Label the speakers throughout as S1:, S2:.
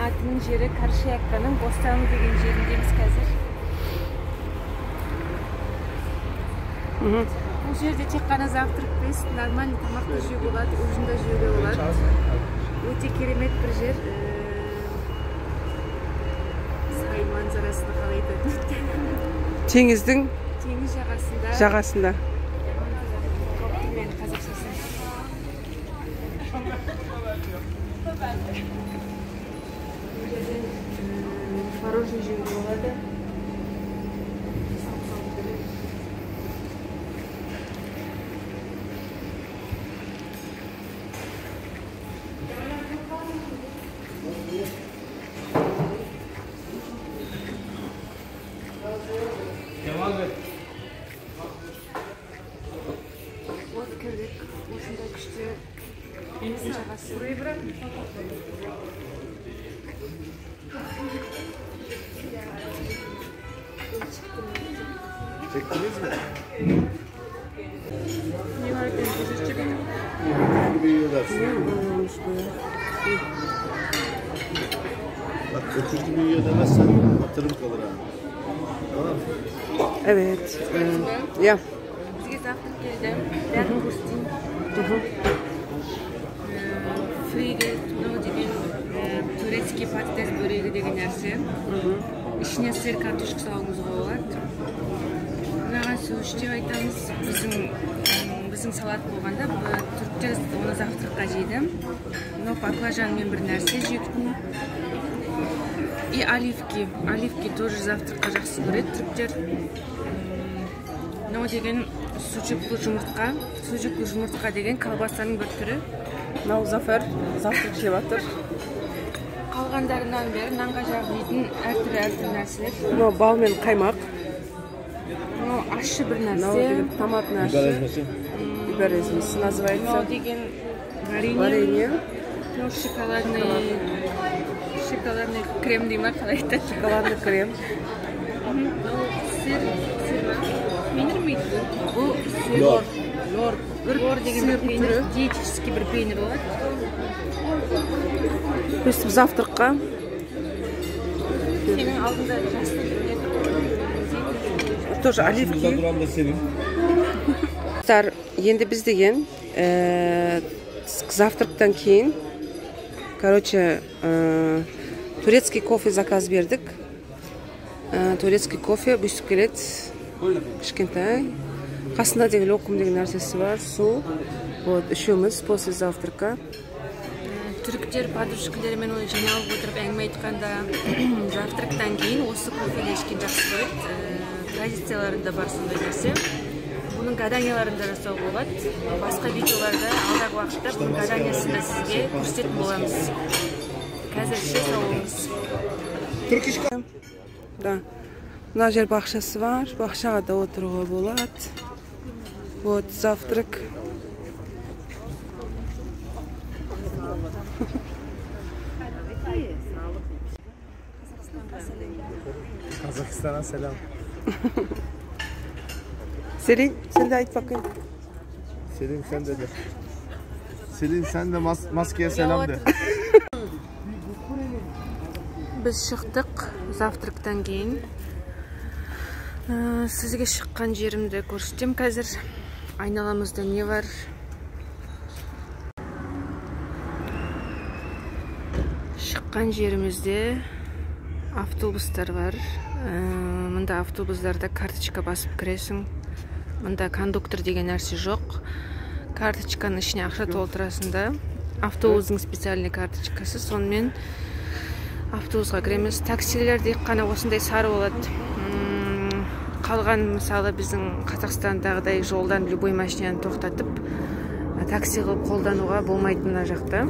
S1: атын жері Каршаякканың Бостаны деген жеріндеміз қазір. Бұл жерде тек қана завтрак емес, нормальный тамақты жеуге болады, ужин да жеуге болады. Өте керемет бір жер. Сай манзарасына қалай айтады.
S2: Теңіздің
S1: Теңіз
S2: жағасында.
S1: Мен қазақшасын. Мороженое жеуге болады. Вот кірдік, осындай күшті деніздің жағасы.
S3: Çektiniz mi?
S1: Ne var ki?
S3: Gibi yiyorlarsın. Bak öküz gibi yiyor demezsen hatırım kalır ha. Tamam mı?
S2: Evet. Ya.
S1: Бізге завтрак келді. Бәрін көрсетейін. Фригель, тұнығы деген турецкий пататес бөрегі деген нәрсе. Ішіне сыр картошка салуыңызға болады. Мынаған сөз деп айтамыз. Біздің салат болғанда түріктер оны завтракқа жейді. Но баклажанмен бір нәрсе жейтін. И оливки. Оливки тоже завтракқа жақсы көреді түріктер. Мынау деген сучуклы жұмыртқа. Сучуклы жұмыртқа деген колбасаның бір түрі.
S2: Мынау Зафар завтрак жеп жатыр.
S1: Қалғандарынан бері нанға жағылатын әртүрлі нәрселер.
S2: Мынау бал мен қаймақ.
S1: Мынау ащы бір
S2: Мынау
S1: нәрсе.
S2: деген томатный ащы. Бибер ezmesi называется.
S1: Мынау деген
S2: Варенье.
S1: Мынау шоколадный крем дей ма, қалай айтады?
S2: Шоколадный крем.
S1: Мынау сыр ма? Пейнер ме? Бұл лор. Лор деген бір пейнер, диетический бір пейнер болады.
S2: Өстіп завтракқа.
S1: Сенің алдында жасты
S2: Тоже оливки.
S3: Duran da senin.
S2: Енді біз деген завтрактан кейін, короче, турецкий кофе заказ бердік. Турецкий кофе бүйтіп келеді. Кішкентай. Қасында деген локум деген нәрсесі бар. Су. Вот, үшеуміз после завтрака.
S1: Түріктер подружкаларымен оны жиналып отырып әңгіме айтқанда завтрактан кейін осы кофені ішкен жақсы көреді. Традицияларында бар сондай нәрсе. Бұның гаданияларында жасау болады. Басқа видеоларда алдағы уақытта бұның гаданиясын да сізге көрсететін боламыз. Қазір ше сау болыңыз.
S2: Да. Мына жер бақшасы бар. Бақшаға да отыруға болады. Вот завтрак.
S3: Kazakistan'a selam.
S2: Selin, sen de ayıt bakayım.
S3: Selin sen de de. Selin sen de maskeye selam de.
S1: Біз шықтық завтрактан кейін. Сізге шыққан жерімді көрсетем қазір. Айналамызда не бар? Шыққан жерімізде автобустар бар. Мында автобустарда карточка басып кіресің. Мында кондуктор деген нәрсе жоқ. Карточканың ішіне ақша толтырасында. Автобустың специальный карточкасы. Сонымен автобусқа кіреміз. Таксилер де қана осындай сары болады. Қалған мысалы біздің Қазақстандағыдай жолдан любой машинаны тоқтатып такси қылып қолдануға болмайтын мына жақта.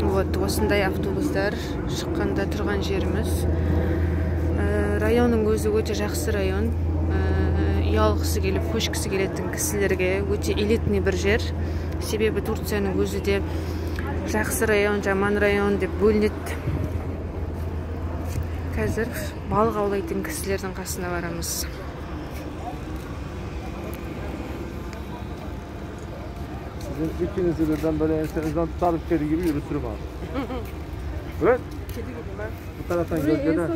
S1: Вот, осындай автобустар шыққанда тұрған жеріміз. Районның өзі өте жақсы район. Ұялғысы келіп, көшкісі келетін кісілерге өте элитный бір жер. Себебі Турцияның өзі де жақсы район, жаман район деп бөлінеді. Қазір балық аулайтын кісілердің қасына барамыз.
S3: Sizin ikinizi birden böyle ensenizden tutarıp kedi gibi yürütürüm abi. Evet. Bu taraftan gölgeden.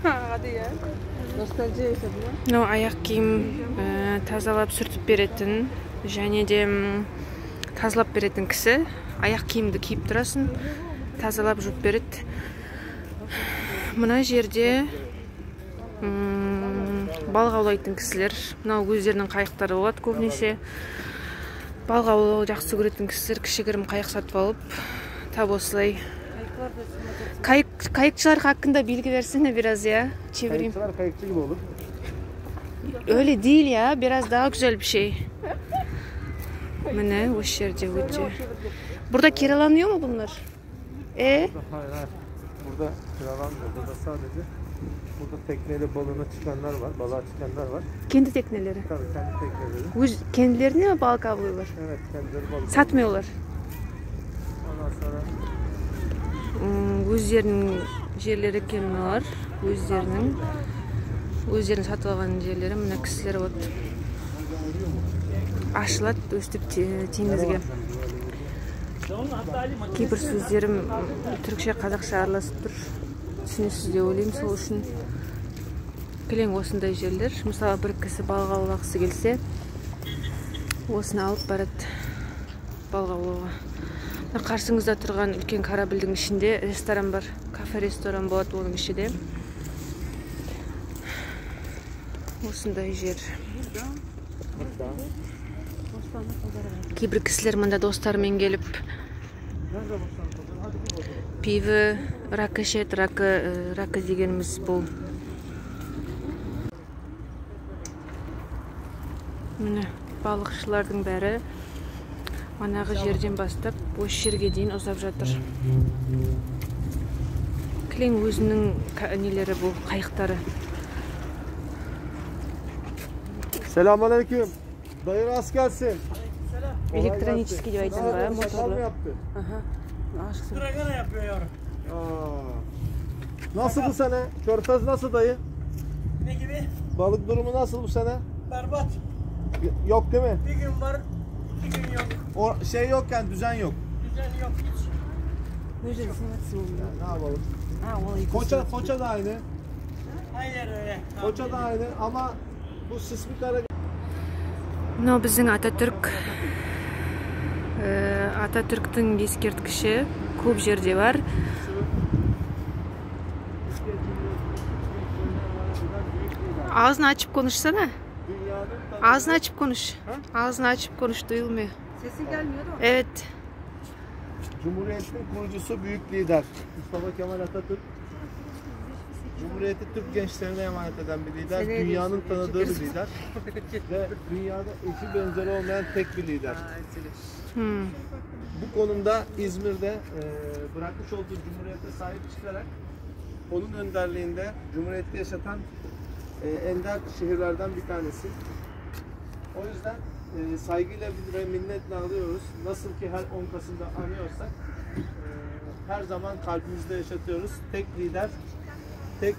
S2: Hadi ya. Nostalji yaşadı mı?
S1: Мынау аяқ киім тазалап сүртіп беретін және де тазалап беретін кісі. Аяқ киімді киіп тұрасың, тазалап жуып береді. Мына жерде балық аулайтын кісілер. Мынау өздерінің қайықтары болады көбінесе. Балық аулауды жақсы көретін кісілер кішігірім қайық сатып алып, тап осылай. Kayıkçılar hakkında bilgi versene biraz ya. Çevireyim.
S3: Kayıkçılar kayıkçı gibi olur.
S1: Öyle değil ya. Biraz daha güzel bir şey. Mene hoş yerde hoca. Burada kiralanıyor mu bunlar?
S3: Hayır. Burada kiralanmıyor. Burada sadece tekneyle balığına çıkanlar var. Balığa çıkanlar var.
S1: Kendi tekneleri.
S3: Tabii kendi tekneleri.
S1: Kendilerini mi balık avlıyorlar?
S3: Evet, kendileri balık.
S1: Satmıyorlar.
S3: Ondan sonra
S1: Өздерінің жерлері екен мыналар. Өздерінің сатып алған жерлері мына кісілер вот. Ашылады өстіп теңізге. Кейбір сөздерім түркше қазақша араласып тұр. Түсінесіз деп ойлаймын, сол үшін кілең осындай жерлер. Мысалы бір кісі балық аулағысы келсе, осыны алып барады балық аулауға. Қарсыңызда тұрған үлкен корабльдің ішінде ресторан бар. Кафе-ресторан болады оның ішінде. Осындай жер. Кейбір кісілер мында достарымен келіп пиво, рак ішеді. Рак дегеніміз бұл. Міне балықшылардың бәрі манағы жерден бастап осы жерге дейін ұзап жатыр. Кілең өзінің нелері бұл, қайықтары.
S3: Selamünaleyküm. Dayı rast gelsin.
S1: Elektronikski деп айтам ба, моторлы.
S4: Dragana yapıyor yavrum.
S3: Nasıl bu sene? Körfez nasıl dayı?
S4: Ne gibi?
S3: Balık durumu nasıl bu sene?
S4: Berbat.
S3: Yok değil mi?
S4: Bir gün var, iki gün yok.
S3: O şey yokken düzen yok.
S4: Düzen yok hiç.
S3: Ne yapalım? Foça da aynı.
S4: Aynen öyle.
S3: Foça da aynı ama bu sismik hareket.
S1: Мынау біздің Ататүріктің ескерткіші көп жерде бар. Ağzını açıp konuşsana. Ağzını açıp konuş. Ağzını açıp konuş, duyulmuyor.
S2: Sesin gelmiyor da.
S1: Evet.
S3: Cumhuriyetin kurucusu büyük lider Mustafa Kemal Atatürk. Cumhuriyeti Türk gençlerine emanet eden bir lider, dünyanın tanıdığı bir lider ve dünyada eşi benzeri olmayan tek bir lider. Bu konumda İzmir'de bırakmış olduğu Cumhuriyete sahip çıkarak onun önderliğinde Cumhuriyeti yaşatan ender şehirlerden bir tanesi. O yüzden saygıyla ve minnetle alıyoruz. Nasıl ki her 10 Kasım'da anıyorsak her zaman kalbimizde yaşatıyoruz. Tek lider, tek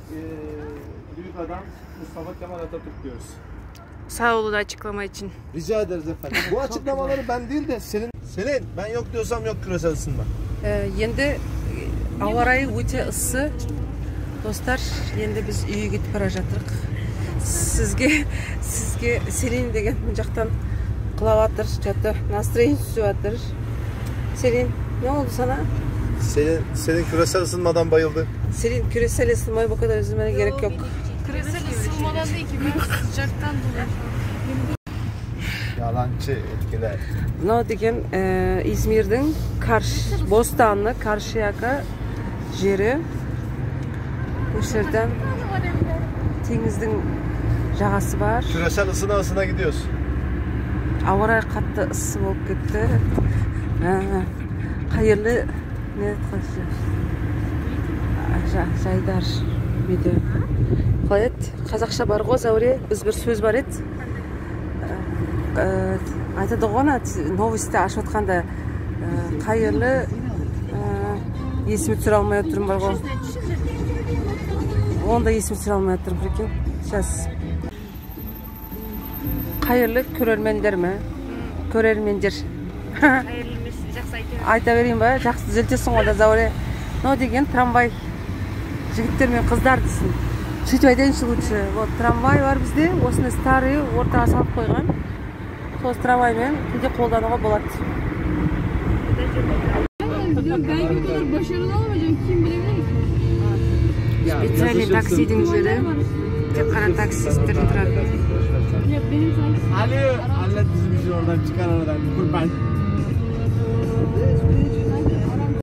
S3: büyük adam Mustafa Kemal Atatürk diyoruz.
S1: Sağ olun açıklama için.
S3: Rica ederiz efendim. Bu açıklamaları ben değil de Selin, ben yok diyorsam yok küresel ısınma.
S2: Енді ауа райы өте ыссы. Достар, енді біз үйге кетіп бара жатырық. Сізге Селин деген бұл жақтан қылап жатыр, что-то настроение түсіп жатыр. Selin, ne oldu sana?
S3: Selin küresel ısınmadan bayıldı.
S2: Selin, küresel ısınmaya bu kadar üzülmene gerek yok.
S1: Küresel ısınmadan değil ki, ben sıcaktan dolayı.
S3: Yalancı etkiler.
S2: Mынау деген İzmir'дің Bostanlı, Karşıyaka жері. Bu жерден теңіздің жағасы бар.
S3: Küresel ısına gidiyoruz.
S2: Ауа райы қатты ыссы болып кетті. Қайырлы не жайдар меді. Қалай еді? Қазақша бар ғой, Зәуре, біз бір сөз бар еді. Айтады ғой, новости ашып отқанда қайырлы есіме түсіре алмай отырмын бар ғой. Оны да есіме түсіре алмай отырмын, прикинь. Сейчас. Қайырлы көрермендер ме? Көрермендер. Айта берейін ба? Жақсы түзелтесің ғой да, Зәуре. No деген tramvay. Жигиттер мен кыздар десин. Сөйтіп айтайыншы лучше. Вот трамвай бар бізде. Осыны старый ортаға салып қойған. Сол трамваймен кейде қолдануға болады.
S5: Belki bu kadar başarılı olamayacağım kim bilebilir.
S1: Специальный таксидің жері. Тек қана таксисттер тұрады.
S5: Ya benim sayesinde.
S3: Ali, hallet bizim işi oradan çıkar aradan. Kurban.